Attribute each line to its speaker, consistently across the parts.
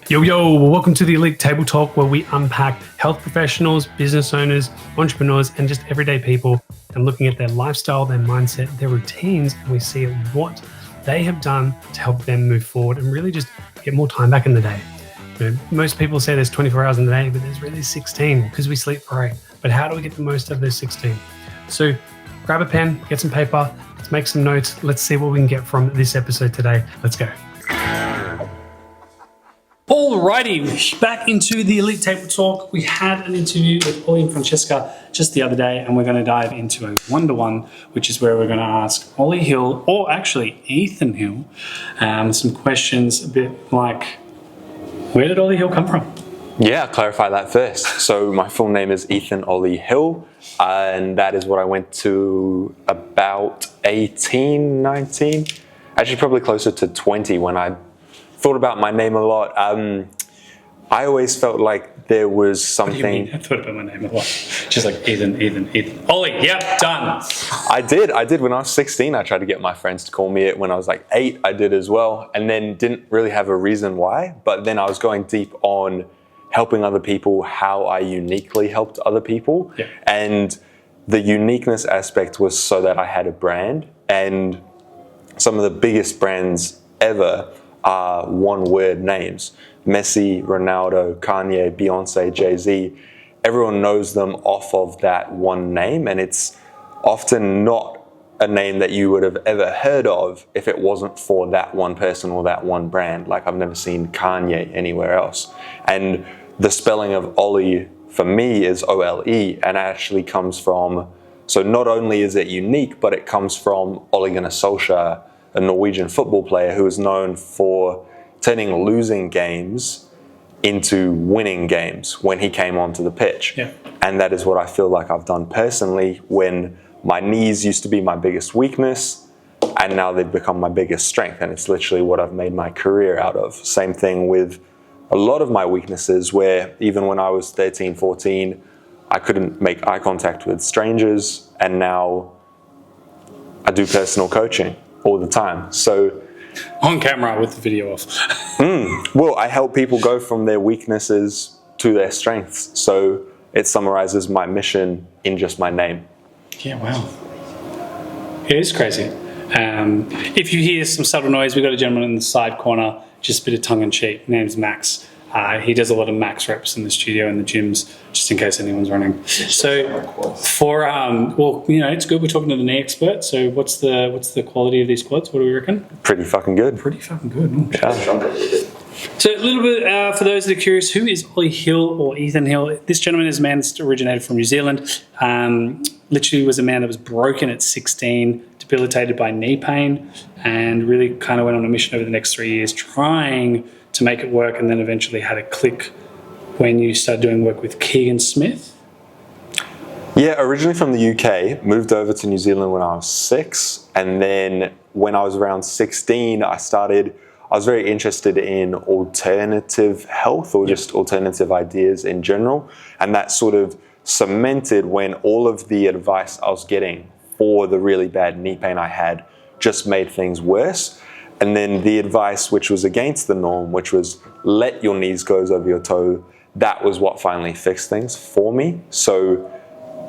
Speaker 1: Yo, welcome to the Elite Table Talk, where we unpack health professionals, business owners, entrepreneurs, and just everyday people, and looking at their lifestyle, their mindset, their routines, and we see what they have done to help them move forward and really just get more time back in the day. Most people say there's 24 hours in the day, but there's really 16 because we sleep for 8. But how do we get the most of those 16? So grab a pen, get some paper, let's make some notes. Let's see what we can get from this episode today. Let's go. Alrighty, back into the Elite Table Talk. We had an interview with Ole and Francesca just the other day, and we're going to dive into a one-to-one, which is where we're going to ask Ole Hill, or actually Ethan Hill, some questions a bit like, where did Ole Hill come from?
Speaker 2: Yeah, I'll clarify that first. So my full name is Ethan Ole Hill, and that is what I went to about 18, 19, actually probably closer to 20 when I thought about my name a lot. I always felt like there was something.
Speaker 1: What do you mean? I thought about my name a lot. Just like Ethan. Ole, yep, done.
Speaker 2: I did. When I was 16, I tried to get my friends to call me it. When I was like 8, I did as well. And then didn't really have a reason why. But then I was going deep on helping other people, how I uniquely helped other people.
Speaker 1: Yeah.
Speaker 2: And the uniqueness aspect was so that I had a brand. And some of the biggest brands ever are one-word names. Messi, Ronaldo, Kanye, Beyonce, Jay-Z. Everyone knows them off of that one name, and it's often not a name that you would have ever heard of if it wasn't for that one person or that one brand. Like, I've never seen Kanye anywhere else. And the spelling of Ole for me is O-L-E, and it actually comes from, so not only is it unique, but it comes from Ole Gunnar Solskjaer, a Norwegian football player who is known for turning losing games into winning games when he came onto the pitch.
Speaker 1: Yeah.
Speaker 2: And that is what I feel like I've done personally when my knees used to be my biggest weakness and now they've become my biggest strength, and it's literally what I've made my career out of. Same thing with a lot of my weaknesses, where even when I was 13, 14, I couldn't make eye contact with strangers, and now I do personal coaching all the time. So
Speaker 1: On camera with the video off.
Speaker 2: Well, I help people go from their weaknesses to their strengths. So it summarizes my mission in just my name.
Speaker 1: Yeah, wow. It is crazy. If you hear some subtle noise, we've got a gentleman in the side corner, just a bit of tongue-in-cheek. His name's Max. He does a lot of max reps in the studio and the gyms, just in case anyone's running. So for, well, you know, it's good. We're talking to the knee expert. So what's the quality of these quads? What do we reckon?
Speaker 2: Pretty fucking good.
Speaker 1: Pretty fucking good. Oh,
Speaker 2: Yeah.
Speaker 1: so a little bit, for those that are curious, who is Ole Hill or Ethan Hill? This gentleman is a man that's originated from New Zealand. Literally was a man that was broken at 16, debilitated by knee pain, and really kind of went on a mission over the next 3 years trying to make it work, and then eventually had a click when you started doing work with Keegan Smith.
Speaker 2: Yeah, originally from the UK, moved over to New Zealand when I was 6, and then when I was around 16, I was very interested in alternative health, or just alternative ideas in general, and that sort of cemented when all of the advice I was getting for the really bad knee pain I had just made things worse. And then the advice, which was against the norm, which was let your knees go over your toe, that was what finally fixed things for me. So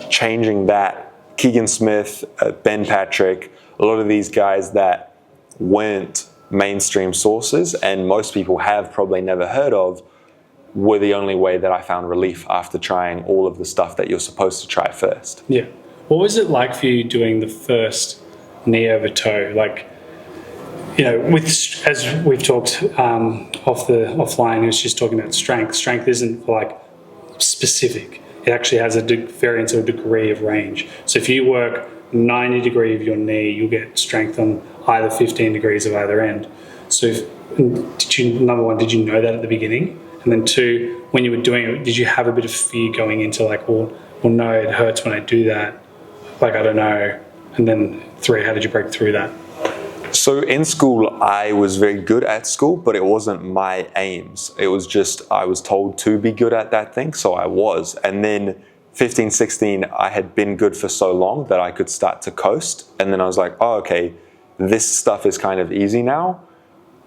Speaker 2: changing that, Keegan Smith, Ben Patrick, a lot of these guys that weren't mainstream sources and most people have probably never heard of, were the only way that I found relief after trying all of the stuff that you're supposed to try first.
Speaker 1: Yeah. What was it like for you doing the first knee over toe? Like, you know, as we've talked offline, he was just talking about strength. Strength isn't like specific. It actually has a variance or a degree of range. So if you work 90 degrees of your knee, you'll get strength on either 15 degrees of either end. So number one, did you know that at the beginning? And then 2, when you were doing it, did you have a bit of fear going into like, well no, it hurts when I do that. Like, I don't know. And then 3, how did you break through that?
Speaker 2: So in school, I was very good at school, but it wasn't my aims. It was just, I was told to be good at that thing, so I was. And then 15, 16, I had been good for so long that I could start to coast. And then I was like, oh, okay, this stuff is kind of easy now.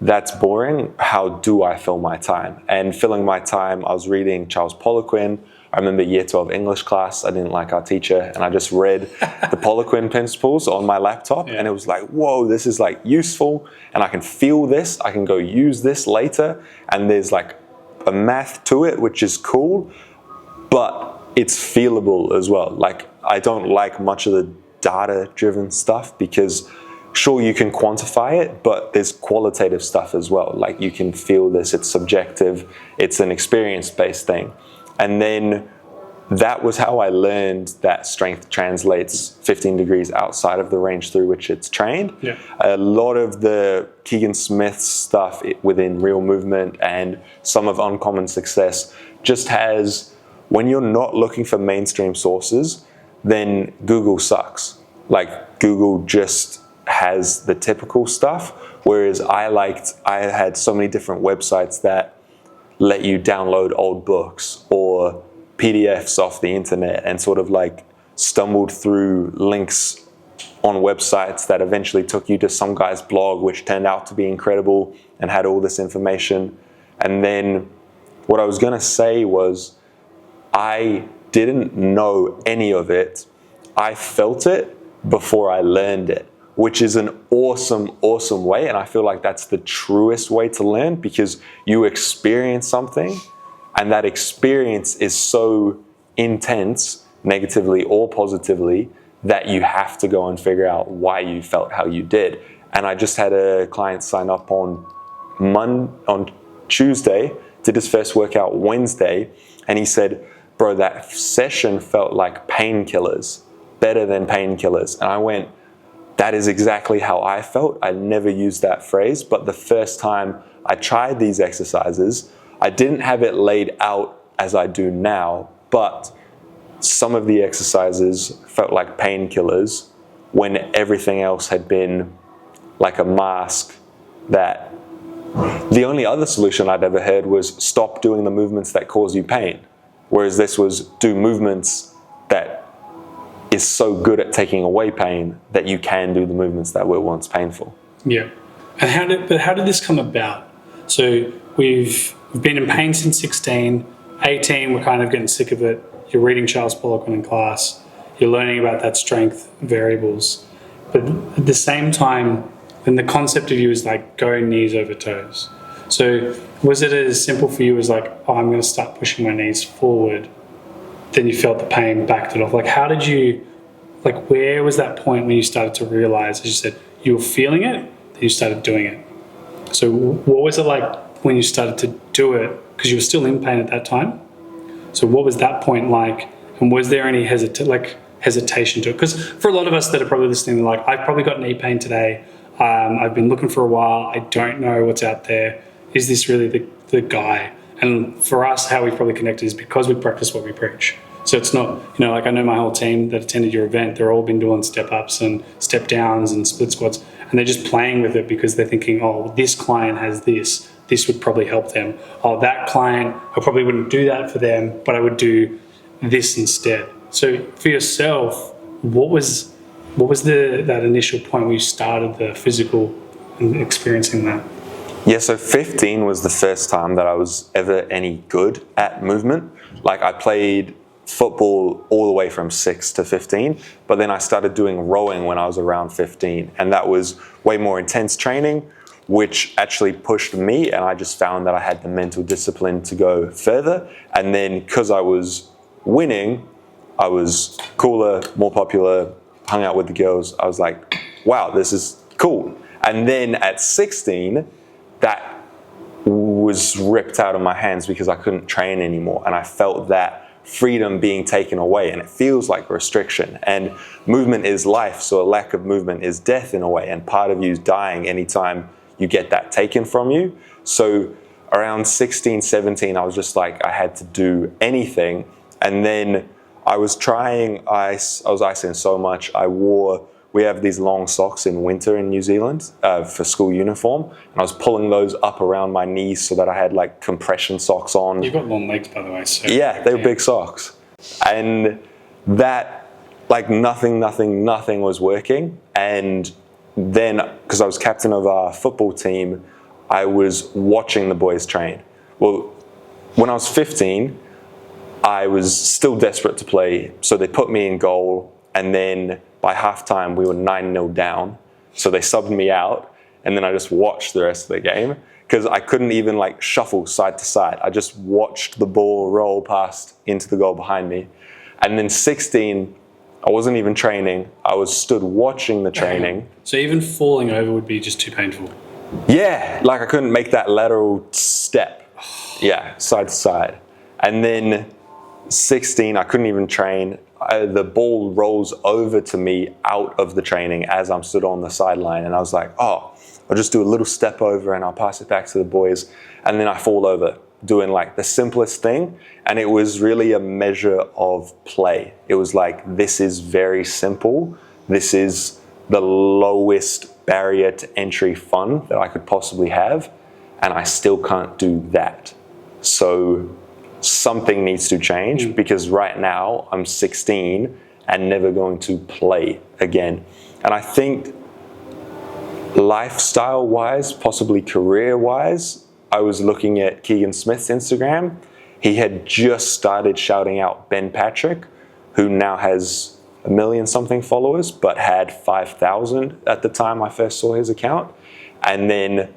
Speaker 2: that's boring. How do I fill my time? And filling my time, I was reading Charles Poliquin. I remember year 12 English class, I didn't like our teacher, and I just read the Poliquin principles on my laptop, and it was like, whoa, this is like useful, and I can feel this, I can go use this later, and there's like a math to it, which is cool, but it's feelable as well. Like, I don't like much of the data-driven stuff because sure, you can quantify it, but there's qualitative stuff as well. Like, you can feel this, it's subjective, it's an experience-based thing. And then that was how I learned that strength translates 15 degrees outside of the range through which it's trained.
Speaker 1: Yeah.
Speaker 2: A lot of the Keegan Smith stuff within Real Movement and some of Uncommon Success just has, when you're not looking for mainstream sources, then Google sucks. Like, Google just has the typical stuff, whereas I had so many different websites that let you download old books or PDFs off the internet, and sort of like stumbled through links on websites that eventually took you to some guy's blog, which turned out to be incredible and had all this information. And then what I was going to say was, I didn't know any of it. I felt it before I learned it, which is an awesome, awesome way. And I feel like that's the truest way to learn, because you experience something and that experience is so intense, negatively or positively, that you have to go and figure out why you felt how you did. And I just had a client sign up on Tuesday, did his first workout Wednesday, and he said, bro, that session felt like painkillers, better than painkillers. And I went, that is exactly how I felt. I never used that phrase, but the first time I tried these exercises, I didn't have it laid out as I do now, but some of the exercises felt like painkillers when everything else had been like a mask. That the only other solution I'd ever heard was stop doing the movements that cause you pain, whereas this was do movements that is so good at taking away pain that you can do the movements that were once painful.
Speaker 1: Yeah. And how did this come about? So we've been in pain since 16, 18, we're kind of getting sick of it. You're reading Charles Poliquin in class, you're learning about that strength variables. But at the same time, then the concept of you is like go knees over toes. So was it as simple for you as like, oh, I'm going to start pushing my knees forward? Then you felt the pain, backed it off. Like, how did you, like, where was that point when you started to realize, as you said, you were feeling it, then you started doing it? So what was it like when you started to do it? Because you were still in pain at that time. So what was that point like? And was there any hesitation to it? Because for a lot of us that are probably listening, they're like, I've probably got knee pain today. I've been looking for a while. I don't know what's out there. Is this really the guy? And for us, how we probably connected is because we practice what we preach. So it's not, like I know my whole team that attended your event, they're all been doing step ups and step downs and split squats, and they're just playing with it because they're thinking, oh, this client has this would probably help them. Oh, that client, I probably wouldn't do that for them, but I would do this instead. So for yourself, what was that initial point where you started the physical and experiencing that?
Speaker 2: Yeah, so 15 was the first time that I was ever any good at movement. Like, I played football all the way from 6 to 15, but then I started doing rowing when I was around 15, and that was way more intense training, which actually pushed me, and I just found that I had the mental discipline to go further. And then because I was winning, I was cooler, more popular, hung out with the girls. I was like, wow, this is cool. And then at 16, that was ripped out of my hands because I couldn't train anymore. And I felt that freedom being taken away, and it feels like restriction. And movement is life, so a lack of movement is death in a way. And part of you is dying anytime you get that taken from you. So around 16, 17, I was just like, I had to do anything. And then I was trying ice. I was icing so much. We have these long socks in winter in New Zealand for school uniform. And I was pulling those up around my knees so that I had like compression socks on.
Speaker 1: You've got long legs, by the way. So
Speaker 2: yeah, they were big socks. And that, like nothing was working. And then, because I was captain of our football team, I was watching the boys train. Well, when I was 15, I was still desperate to play, so they put me in goal, and then by halftime we were 9-0 down, so they subbed me out, and then I just watched the rest of the game because I couldn't even like shuffle side to side. I just watched the ball roll past into the goal behind me. And then 16, I wasn't even training. I was stood watching the training.
Speaker 1: So even falling over would be just too painful.
Speaker 2: Yeah, like I couldn't make that lateral step. Yeah, side to side. And then 16, I couldn't even train. The ball rolls over to me out of the training as I'm stood on the sideline. And I was like, oh, I'll just do a little step over and I'll pass it back to the boys. And then I fall over, doing like the simplest thing. And it was really a measure of play. It was like, this is very simple. This is the lowest barrier to entry fun that I could possibly have. And I still can't do that. So something needs to change because right now I'm 16 and never going to play again. And I think lifestyle wise, possibly career wise, I was looking at Keegan Smith's Instagram. He had just started shouting out Ben Patrick, who now has 1 million something followers, but had 5,000 at the time I first saw his account. And then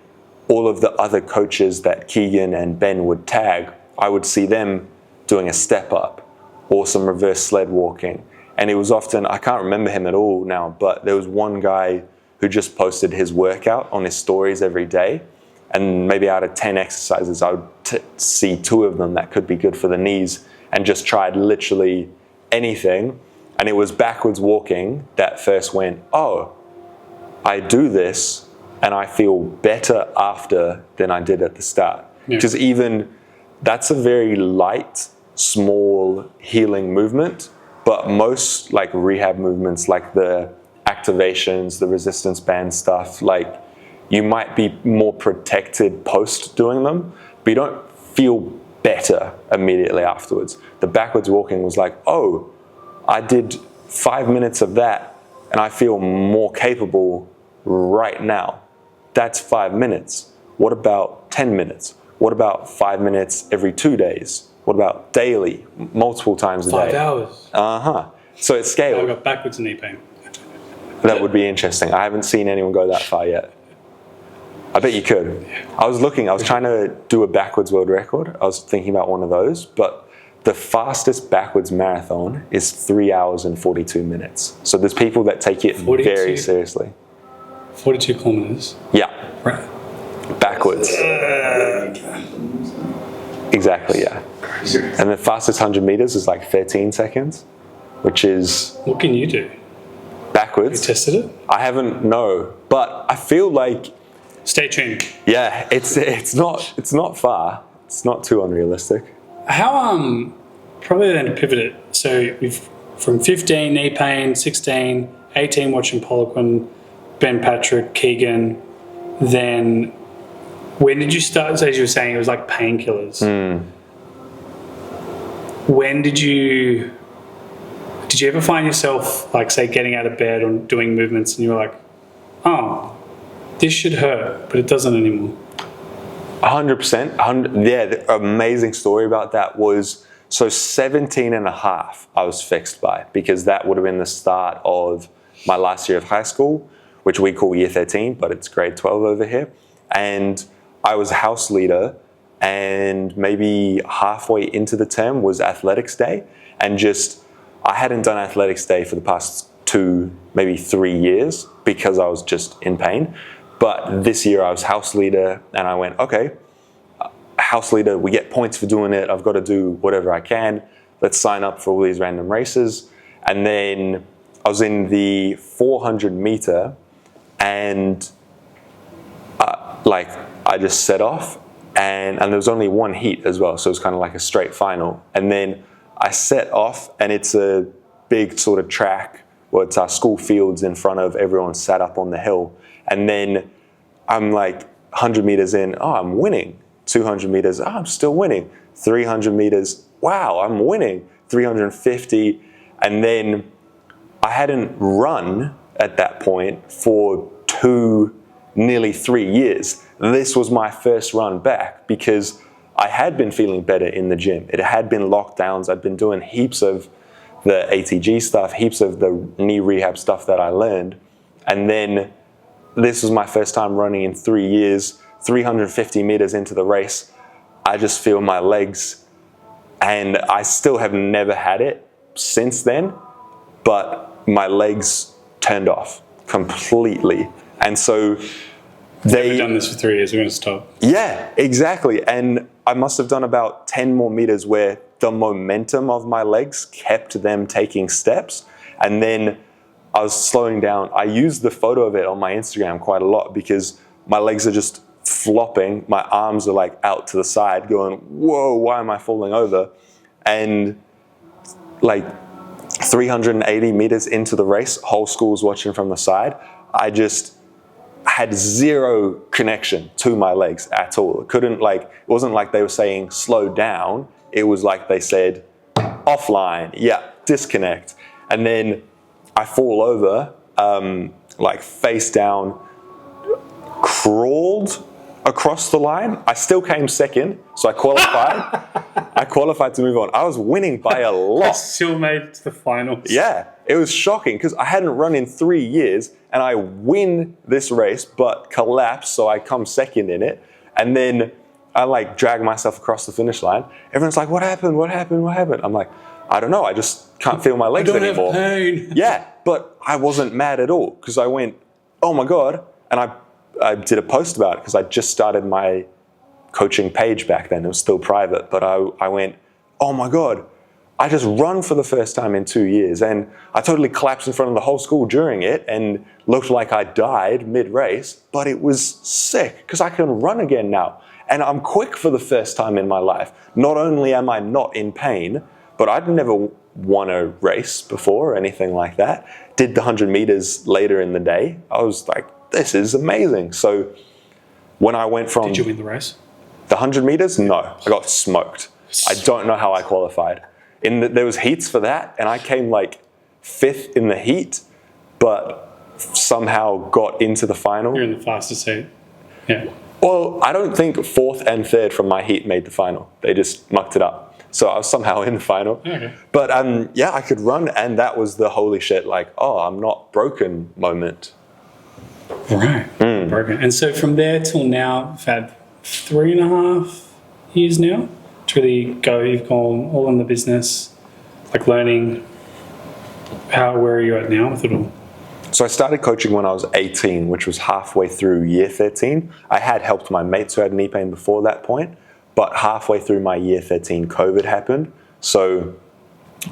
Speaker 2: all of the other coaches that Keegan and Ben would tag, I would see them doing a step up or some reverse sled walking. And it was often, I can't remember him at all now, but there was one guy who just posted his workout on his stories every day. And maybe out of 10 exercises, I would see 2 of them that could be good for the knees, and just tried literally anything. And it was backwards walking that first went, oh, I do this and I feel better after than I did at the start. Because even that's a very light, small healing movement, but most like rehab movements, like the activations, the resistance band stuff, like you might be more protected post doing them, but you don't feel better immediately afterwards. The backwards walking was like, oh, I did 5 minutes of that and I feel more capable right now. That's 5 minutes. What about 10 minutes? What about 5 minutes every 2 days? What about daily, multiple times a day?
Speaker 1: 5 hours.
Speaker 2: So it's scaled.
Speaker 1: I got backwards knee pain.
Speaker 2: That would be interesting. I haven't seen anyone go that far yet. I bet you could. I was trying to do a backwards world record. I was thinking about one of those, but the fastest backwards marathon is 3 hours and 42 minutes. So there's people that take it
Speaker 1: 42?
Speaker 2: very seriously.
Speaker 1: 42 kilometers.
Speaker 2: Yeah.
Speaker 1: Right.
Speaker 2: Backwards. Exactly, yeah. And the fastest 100 meters is like 13 seconds, which is...
Speaker 1: What can you do?
Speaker 2: Backwards.
Speaker 1: You tested it?
Speaker 2: I haven't, no. But I feel like...
Speaker 1: Stay tuned.
Speaker 2: Yeah, it's not far. It's not too unrealistic.
Speaker 1: How, probably then to pivot it. So we've, from 15, knee pain, 16, 18, watching Poliquin, Ben Patrick, Keegan, then when did you start, so as you were saying, it was like painkillers. When did you ever find yourself, like say, getting out of bed or doing movements and you were like, oh, this should hurt, but it doesn't anymore?
Speaker 2: 100%. Yeah, the amazing story about that was, so 17 and a half I was fixed by, because that would have been the start of my last year of high school, which we call year 13, but it's grade 12 over here. And I was house leader, and maybe halfway into the term was athletics day. And I hadn't done athletics day for the past 2, maybe 3 years because I was just in pain. But this year I was house leader and I went, okay, house leader, we get points for doing it. I've got to do whatever I can. Let's sign up for all these random races. And then I was in the 400 meter and I just set off and there was only one heat as well. So it was kind of like a straight final. And then I set off and it's a big sort of track where it's our school fields in front of everyone sat up on the hill. And then I'm like 100 meters in, oh, I'm winning. 200 meters, oh, I'm still winning. 300 meters, wow, I'm winning. 350. And then I hadn't run at that point for 2 nearly 3 years. This was my first run back because I had been feeling better in the gym. It had been lockdowns. I'd been doing heaps of the ATG stuff, heaps of the knee rehab stuff that I learned. And then this was my first time running in 3 years, 350 meters into the race. I just feel my legs, and I still have never had it since then, but my legs turned off completely. And so
Speaker 1: They've done this for 3 years, we're going to stop.
Speaker 2: Yeah, exactly. And I must have done about 10 more meters where the momentum of my legs kept them taking steps. And then I was slowing down. I used the photo of it on my Instagram quite a lot because my legs are just flopping. My arms are like out to the side going, whoa, why am I falling over? And like 380 meters into the race, whole school's watching from the side. I just had zero connection to my legs at all. It wasn't like they were saying slow down. It was like they said offline, yeah, disconnect. And then I fall over, like face down, crawled across the line. I still came second, so I qualified. I qualified to move on. I was winning by a lot.
Speaker 1: I still made it to the finals.
Speaker 2: Yeah, it was shocking because I hadn't run in 3 years and I win this race but collapse, so I come second in it. And then I like drag myself across the finish line. Everyone's like, what happened? What happened? What happened? I'm like, I don't know. I just can't feel my legs anymore.
Speaker 1: I don't have pain.
Speaker 2: Yeah, but I wasn't mad at all because I went, oh my God. And I did a post about it because I just started my coaching page back then. It was still private, but I went, oh my God, I just run for the first time in 2 years. And I totally collapsed in front of the whole school during it and looked like I died mid-race, but it was sick because I can run again now. And I'm quick for the first time in my life. Not only am I not in pain, but I'd never won a race before or anything like that. Did the 100 meters later in the day. I was like, this is amazing. So when I went from...
Speaker 1: Did you win the race?
Speaker 2: The 100 meters? No, I got smoked. I don't know how I qualified. There was heats for that, and I came like 5th in the heat, but somehow got into the final.
Speaker 1: You're in the fastest heat. Yeah.
Speaker 2: Well, I don't think 4th and 3rd from my heat made the final. They just mucked it up. So I was somehow in the final.
Speaker 1: Okay.
Speaker 2: But yeah, I could run, and that was the holy shit, like, oh, I'm not broken moment.
Speaker 1: Right. Broken. And so from there till now, you've had 3.5 years now to really go. You've gone all in the business, like learning. Where are you at now with it all?
Speaker 2: So I started coaching when I was 18, which was halfway through year 13. I had helped my mates who had knee pain before that point, but halfway through my year 13, COVID happened. So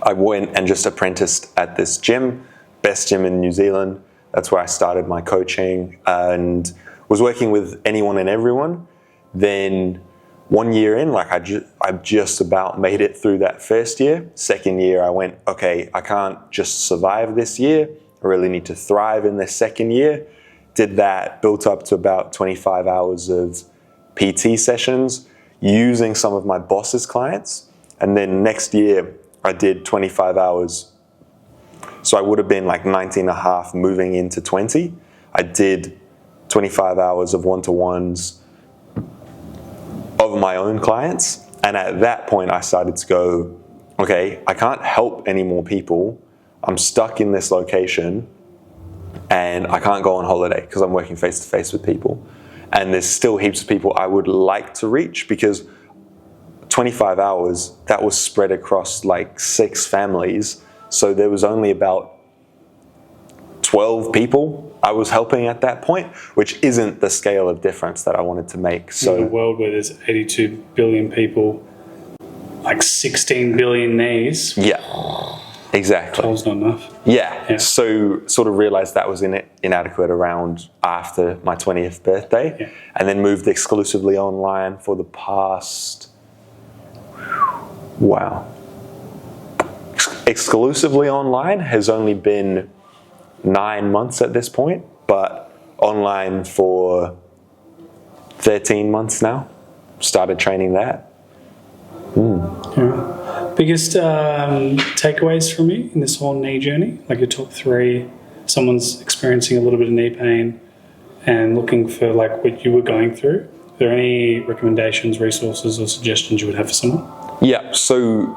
Speaker 2: I went and just apprenticed at this gym, best gym in New Zealand. That's where I started my coaching and was working with anyone and everyone. Then 1 year in, like I just about made it through that first year. Second year, I went, okay, I can't just survive this year. I really need to thrive in this second year. Did that, built up to about 25 hours of PT sessions using some of my boss's clients. And then next year, I did 25 hours. So I would have been like 19 and a half moving into 20. I did 25 hours of one-to-ones of my own clients. And at that point, I started to go, okay, I can't help any more people. I'm stuck in this location and I can't go on holiday because I'm working face-to-face with people. And there's still heaps of people I would like to reach because 25 hours, that was spread across like 6 families. So there was only about 12 people I was helping at that point, which isn't the scale of difference that I wanted to make. So
Speaker 1: in a world where there's 82 billion people, like 16 billion knees.
Speaker 2: Yeah, exactly.
Speaker 1: 12's not enough.
Speaker 2: Yeah. So sort of realized that was inadequate around after my 20th birthday, and then moved exclusively online for the past, exclusively online has only been 9 months at this point, but online for 13 months now. Started training that.
Speaker 1: Yeah. Biggest takeaways from you in this whole knee journey? Like your top 3, someone's experiencing a little bit of knee pain and looking for like what you were going through, are there any recommendations, resources, or suggestions you would have for someone?
Speaker 2: Yeah, so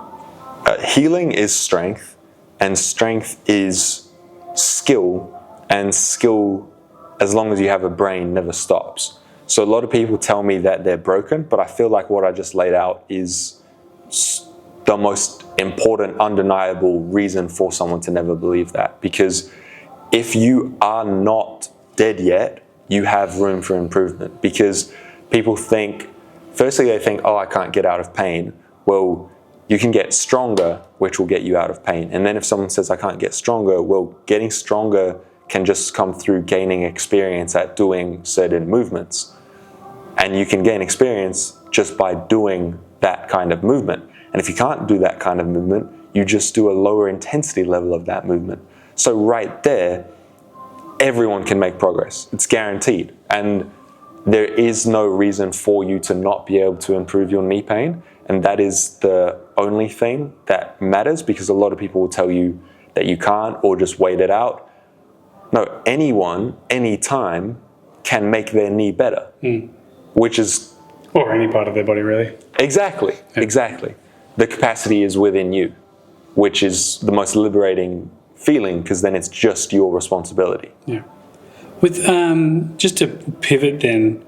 Speaker 2: healing is strength, and strength is skill, and skill, as long as you have a brain, never stops. So a lot of people tell me that they're broken, but I feel like what I just laid out is the most important, undeniable reason for someone to never believe that. Because if you are not dead yet, you have room for improvement. Because people think, firstly they think, oh, I can't get out of pain. Well, you can get stronger, which will get you out of pain. And then if someone says, I can't get stronger, well, getting stronger can just come through gaining experience at doing certain movements. And you can gain experience just by doing that kind of movement. And if you can't do that kind of movement, you just do a lower intensity level of that movement. So right there, everyone can make progress. It's guaranteed. And there is no reason for you to not be able to improve your knee pain. And that is the only thing that matters, because a lot of people will tell you that you can't or just wait it out. No, anyone, anytime can make their knee better, which is...
Speaker 1: Or any part of their body, really.
Speaker 2: Exactly, exactly. The capacity is within you, which is the most liberating feeling, because then it's just your responsibility.
Speaker 1: Yeah. With just to pivot then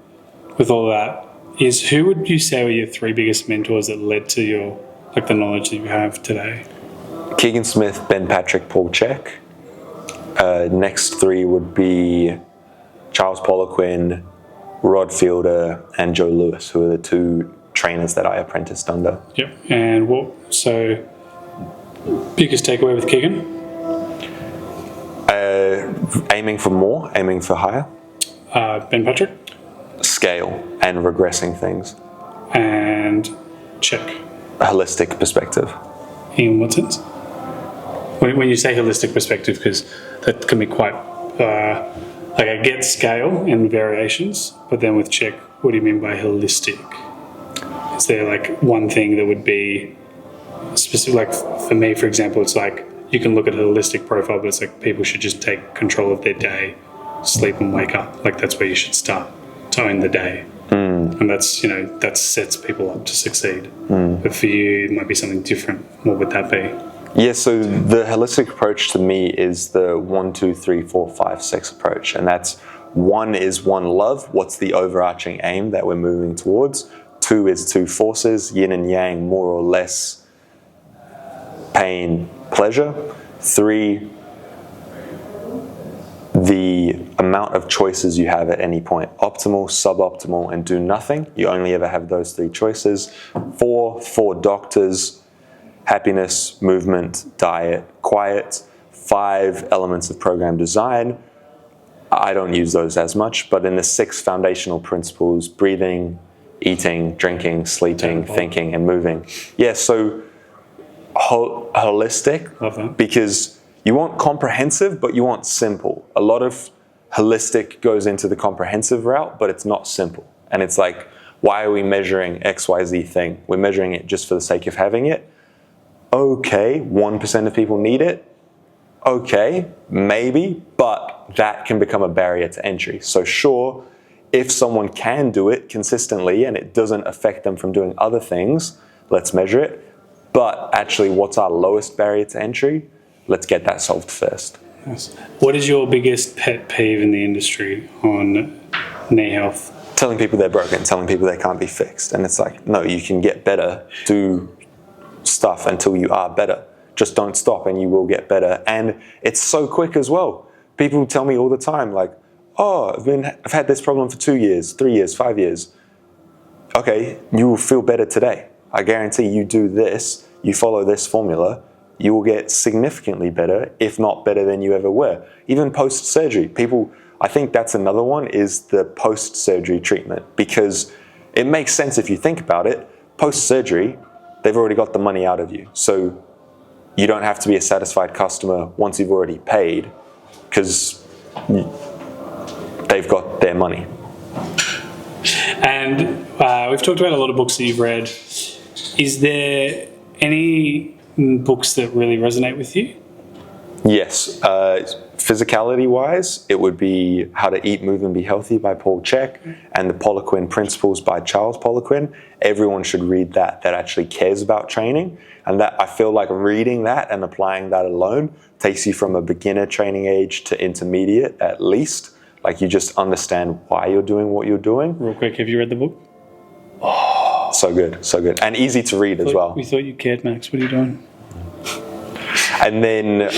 Speaker 1: with all that, is who would you say were your three biggest mentors that led to your, like, the knowledge that you have today?
Speaker 2: Keegan Smith, Ben Patrick, Paul Check. Next three would be Charles Poliquin, Rod Fielder, and Joe Lewis, who are the two trainers that I apprenticed under.
Speaker 1: Yep. And what, so biggest takeaway with Keegan?
Speaker 2: Aiming for more, aiming for higher.
Speaker 1: Ben Patrick?
Speaker 2: Scale and regressing things.
Speaker 1: And Check?
Speaker 2: A holistic perspective.
Speaker 1: In what sense? When you say holistic perspective, because that can be quite, like, I get scale and variations, but then with Check, what do you mean by holistic? Is there like one thing that would be specific? Like for me, for example, it's like you can look at a holistic profile, but it's like people should just take control of their day, sleep and wake up. Like that's where you should start to own the day. And that's, that sets people up to succeed. But for you, it might be something different. What would that be?
Speaker 2: Yeah, so the holistic approach to me is the 1, 2, 3, 4, 5, 6 approach. And that's 1 is one love. What's the overarching aim that we're moving towards? 2 is 2 forces, yin and yang, more or less pain, pleasure. 3, the amount of choices you have at any point. Optimal, suboptimal, and do nothing. You only ever have those 3 choices. 4 doctors, happiness, movement, diet, quiet. 5 elements of program design. I don't use those as much, but in the 6 foundational principles, breathing, eating, drinking, sleeping, thinking, and moving. Yeah, so holistic.
Speaker 1: Love that.
Speaker 2: Because you want comprehensive, but you want simple. A lot of holistic goes into the comprehensive route, but it's not simple. And it's like, why are we measuring XYZ thing? We're measuring it just for the sake of having it. Okay, 1% of people need it. Okay, maybe, but that can become a barrier to entry. So sure, if someone can do it consistently and it doesn't affect them from doing other things, let's measure it. But actually, what's our lowest barrier to entry? Let's get that solved first.
Speaker 1: Yes. What is your biggest pet peeve in the industry on knee health?
Speaker 2: Telling people they're broken, telling people they can't be fixed. And it's like, no, you can get better. Do stuff until you are better. Just don't stop and you will get better. And it's so quick as well. People tell me all the time, like, oh, I've had this problem for 2 years, 3 years, 5 years. Okay, you will feel better today. I guarantee you do this, you follow this formula, you will get significantly better, if not better than you ever were. Even post-surgery, people, I think that's another one, is the post-surgery treatment, because it makes sense if you think about it. Post-surgery, they've already got the money out of you. So you don't have to be a satisfied customer once you've already paid, because they've got their money.
Speaker 1: And we've talked about a lot of books that you've read. Is there any books that really resonate with you?
Speaker 2: Yes. physicality wise, it would be How to Eat, Move and Be Healthy by Paul Chek and the Poliquin Principles by Charles Poliquin. Everyone should read that actually cares about training. And that I feel like reading that and applying that alone takes you from a beginner training age to intermediate at least. Like you just understand why you're doing what you're doing.
Speaker 1: Real quick, have you read the book?
Speaker 2: Oh, so good, so good. And easy to read as well.
Speaker 1: We thought you cared, Max. What are you doing?
Speaker 2: And then...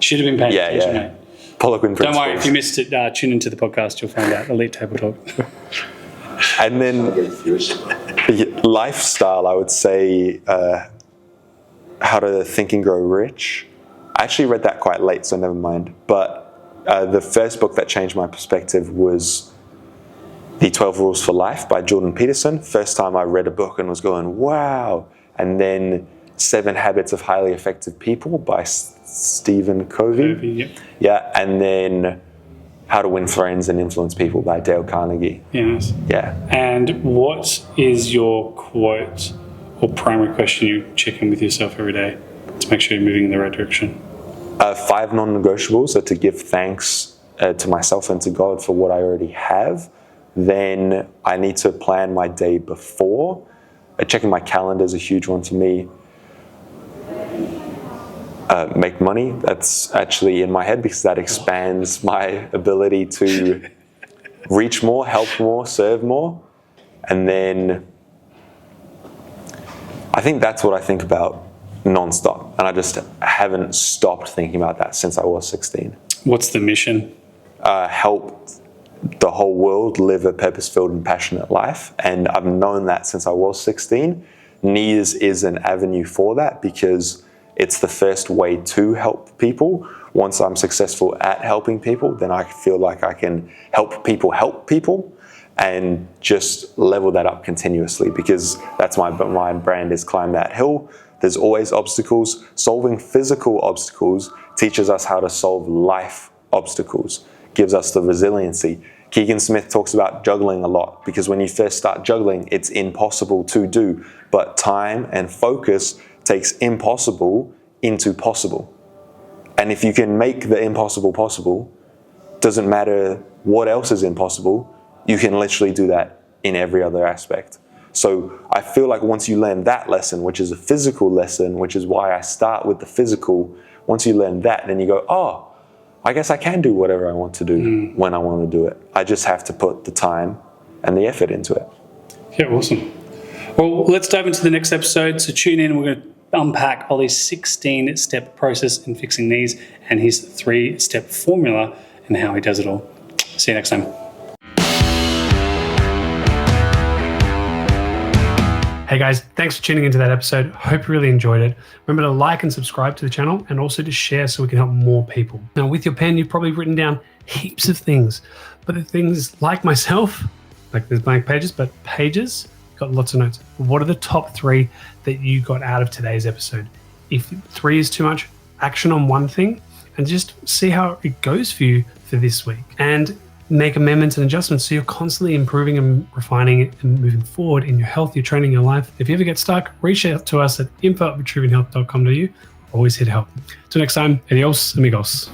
Speaker 1: should have been paying attention, mate.
Speaker 2: Poliquin Principles.
Speaker 1: Don't worry, if you missed it, tune into the podcast, you'll find out. Elite Table Talk.
Speaker 2: And then lifestyle, I would say How to Think and Grow Rich. I actually read that quite late, so never mind. But the first book that changed my perspective was The 12 Rules for Life by Jordan Peterson. First time I read a book and was going, wow. And then 7 Habits of Highly Effective People by Stephen Covey.
Speaker 1: Yep.
Speaker 2: Yeah, and then How to Win Friends and Influence People by Dale Carnegie.
Speaker 1: Yes.
Speaker 2: Yeah.
Speaker 1: And what is your quote or primary question you check in with yourself every day to make sure you're moving in the right direction?
Speaker 2: 5 non-negotiables are to give thanks to myself and to God for what I already have. Then I need to plan my day before. Checking my calendar is a huge one for me. Make money. That's actually in my head because that expands my ability to reach more, help more, serve more. And then I think that's what I think about nonstop. And I just haven't stopped thinking about that since I was 16.
Speaker 1: What's the mission?
Speaker 2: Help the whole world live a purpose-filled and passionate life. And I've known that since I was 16. NEAS is an avenue for that because it's the first way to help people. Once I'm successful at helping people, then I feel like I can help people and just level that up continuously because that's my brand is Climb That Hill. There's always obstacles. Solving physical obstacles teaches us how to solve life obstacles, gives us the resiliency. Keegan Smith talks about juggling a lot because when you first start juggling, it's impossible to do, but time and focus takes impossible into possible. And if you can make the impossible possible, doesn't matter what else is impossible, you can literally do that in every other aspect. So I feel like once you learn that lesson, which is a physical lesson, which is why I start with the physical, once you learn that, then you go, oh, I guess I can do whatever I want to do when I want to do it. I just have to put the time and the effort into it.
Speaker 1: Yeah, awesome. Well, let's dive into the next episode. So tune in. We're going to unpack Ole's 16-step process in fixing knees and his 3-step formula and how he does it all. See you next time. Hey guys, thanks for tuning into that episode. Hope you really enjoyed it. Remember to like and subscribe to the channel and also to share so we can help more people. Now with your pen, you've probably written down heaps of things, but the things like myself, like there's blank pages, but pages, got lots of notes. What are the top 3 that you got out of today's episode? If 3 is too much, action on one thing and just see how it goes for you for this week. And make amendments and adjustments so you're constantly improving and refining and moving forward in your health, your training, your life. If you ever get stuck, reach out to us at info@vitruvianhealth.com.au. Always here to help. Till next time, adios amigos.